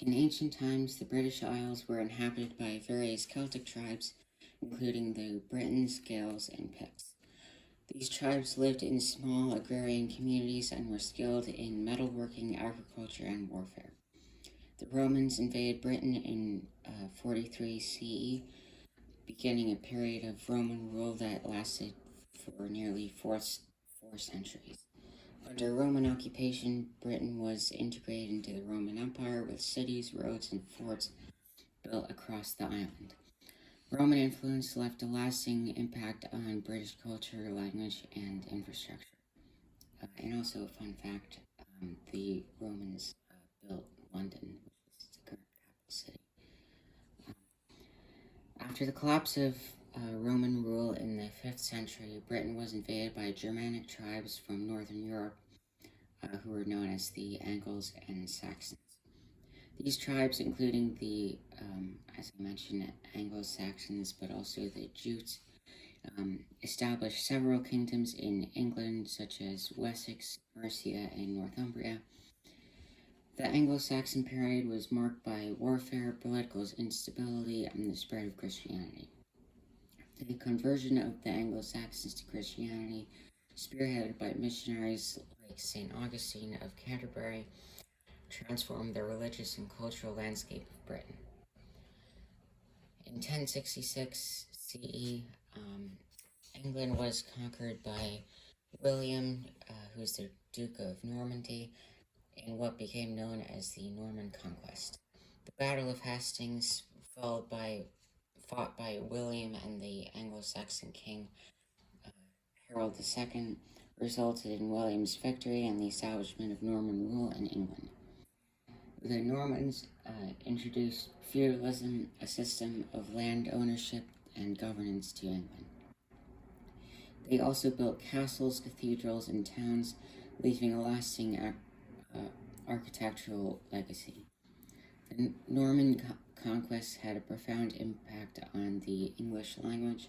In ancient times, the British Isles were inhabited by various Celtic tribes, including the Britons, Gaels, and Picts. These tribes lived in small agrarian communities and were skilled in metalworking, agriculture, and warfare. The Romans invaded Britain in 43 CE, beginning a period of Roman rule that lasted for nearly four centuries. Under Roman occupation, Britain was integrated into the Roman Empire with cities, roads, and forts built across the island. Roman influence left a lasting impact on British culture, language, and infrastructure. And also, a fun fact, the Romans built London, which is the current capital city. After the collapse of Roman rule in the 5th century, Britain was invaded by Germanic tribes from northern Europe who were known as the Angles and Saxons. These tribes, including the, as I mentioned, Anglo-Saxons, but also the Jutes, established several kingdoms in England, such as Wessex, Mercia, and Northumbria. The Anglo-Saxon period was marked by warfare, political instability, and the spread of Christianity. The conversion of the Anglo-Saxons to Christianity, spearheaded by missionaries like St. Augustine of Canterbury, transformed the religious and cultural landscape of Britain. In 1066 CE, England was conquered by William, who was the Duke of Normandy, in what became known as the Norman Conquest. The Battle of Hastings, fought by William and the Anglo-Saxon king Harold II, resulted in William's victory and the establishment of Norman rule in England. The Normans introduced feudalism, a system of land ownership and governance, to England. They also built castles, cathedrals, and towns, leaving a lasting architectural legacy. The Norman conquest had a profound impact on the English language,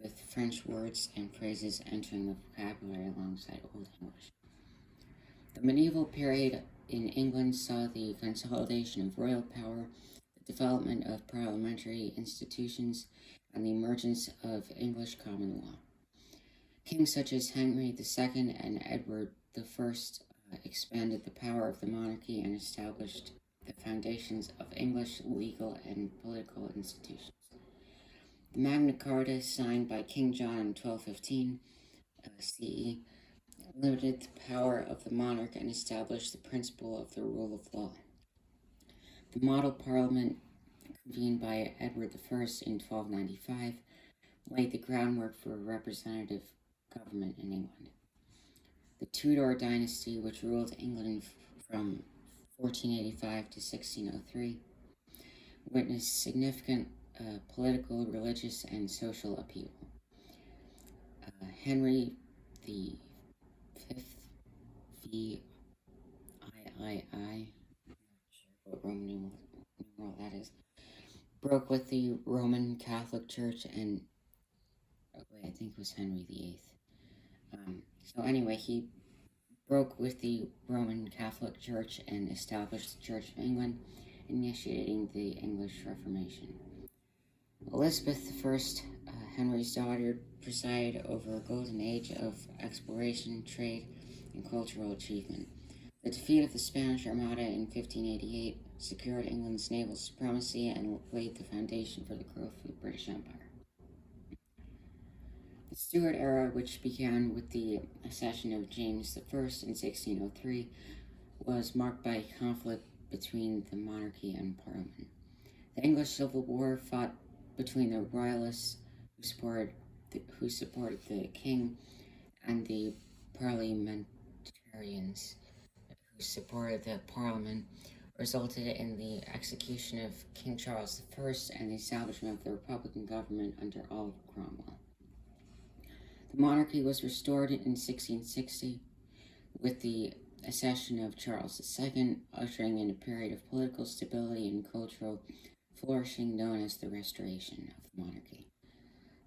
with French words and phrases entering the vocabulary alongside Old English. The medieval period in England saw the consolidation of royal power, the development of parliamentary institutions, and the emergence of English common law. Kings such as Henry II and Edward I expanded the power of the monarchy and established the foundations of English legal and political institutions. The Magna Carta, signed by King John in 1215 CE, limited the power of the monarch and established the principle of the rule of law. The model parliament, convened by Edward I in 1295, laid the groundwork for a representative government in England. The Tudor dynasty, which ruled England from 1485 to 1603, witnessed significant political, religious, and social upheaval. Henry V, VIII, I'm not sure what Roman numeral that is, broke with the Roman Catholic Church and, I think it was Henry VIII. So anyway, he broke with the Roman Catholic Church and established the Church of England, initiating the English Reformation. Elizabeth I, Henry's daughter, presided over a golden age of exploration, trade, and cultural achievement. The defeat of the Spanish Armada in 1588 secured England's naval supremacy and laid the foundation for the growth of the British Empire. The Stuart era, which began with the accession of James I in 1603, was marked by conflict between the monarchy and parliament. The English Civil War fought between the royalists who supported the king and the parliamentarians who supported the parliament, resulted in the execution of King Charles I and the establishment of the Republican government under Oliver Cromwell. The monarchy was restored in 1660 with the accession of Charles II, ushering in a period of political stability and cultural flourishing known as the Restoration of the Monarchy.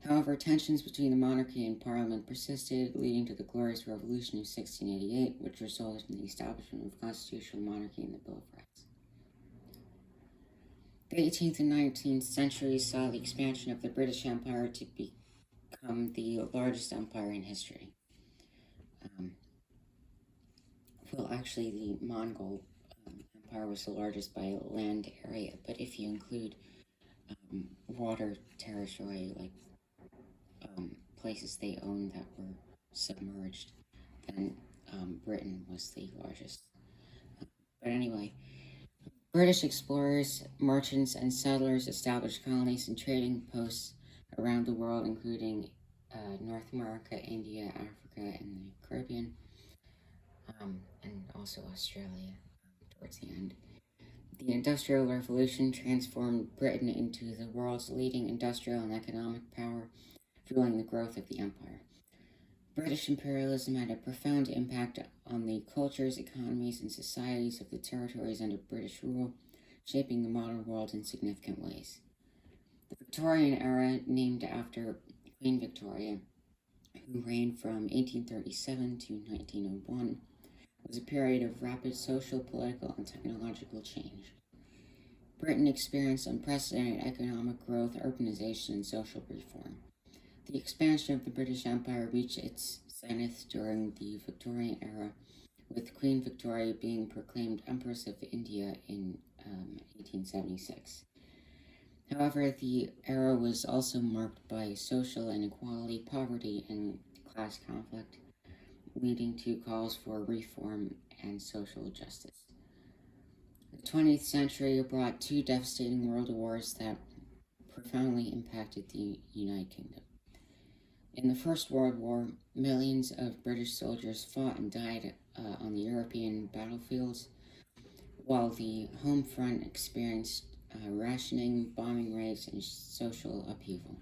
However, tensions between the monarchy and parliament persisted, leading to the Glorious Revolution of 1688, which resulted in the establishment of constitutional monarchy and the Bill of Rights. The 18th and 19th centuries saw the expansion of the British Empire to become the largest empire in history. Actually, the Mongol Empire was the largest by land area, but if you include water territory, like places they owned that were submerged, then Britain was the largest. But anyway, British explorers, merchants, and settlers established colonies and trading posts around the world, including North America, India, Africa, and the Caribbean, and also Australia towards the end. The Industrial Revolution transformed Britain into the world's leading industrial and economic power, fueling the growth of the empire. British imperialism had a profound impact on the cultures, economies, and societies of the territories under British rule, shaping the modern world in significant ways. The Victorian era, named after Queen Victoria, who reigned from 1837 to 1901, was a period of rapid social, political, and technological change. Britain experienced unprecedented economic growth, urbanization, and social reform. The expansion of the British Empire reached its zenith during the Victorian era, with Queen Victoria being proclaimed Empress of India in 1876. However, the era was also marked by social inequality, poverty, and class conflict, leading to calls for reform and social justice. The 20th century brought two devastating world wars that profoundly impacted the United Kingdom. In the First World War, millions of British soldiers fought and died on the European battlefields, while the home front experienced rationing, bombing raids, and social upheaval.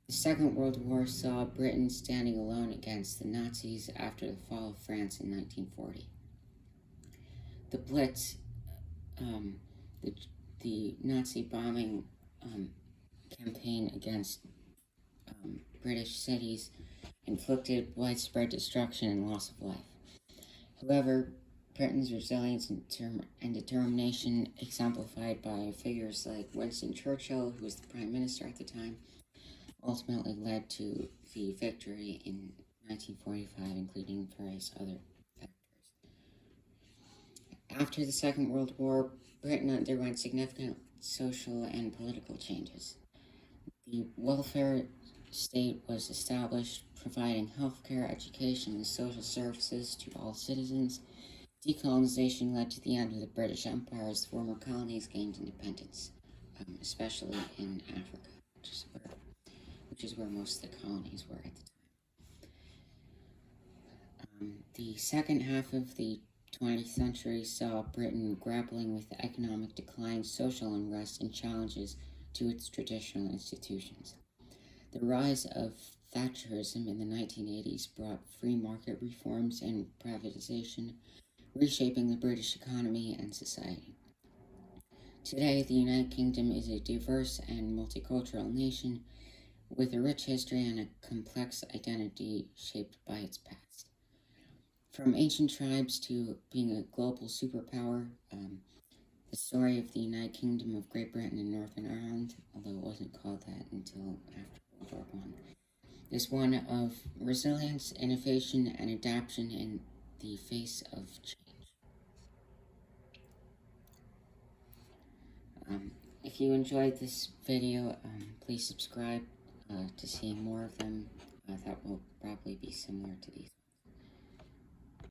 The Second World War saw Britain standing alone against the Nazis after the fall of France in 1940. The Blitz, the Nazi bombing campaign against British cities, inflicted widespread destruction and loss of life. However, Britain's resilience and determination, exemplified by figures like Winston Churchill, who was the Prime Minister at the time, ultimately led to the victory in 1945, including various other factors. After the Second World War, Britain underwent significant social and political changes. The welfare state was established, providing healthcare, education, and social services to all citizens. Decolonization led to the end of the British Empire as former colonies gained independence, especially in Africa, which is where most of the colonies were at the time. The second half of the 20th century saw Britain grappling with economic decline, social unrest, and challenges to its traditional institutions. The rise of Thatcherism in the 1980s brought free market reforms and privatization, reshaping the British economy and society. Today, the United Kingdom is a diverse and multicultural nation with a rich history and a complex identity shaped by its past. From ancient tribes to being a global superpower, the story of the United Kingdom of Great Britain and Northern Ireland, although it wasn't called that until after World War I, is one of resilience, innovation, and adaptation in the face of change. If you enjoyed this video, please subscribe to see more of them that will probably be similar to these.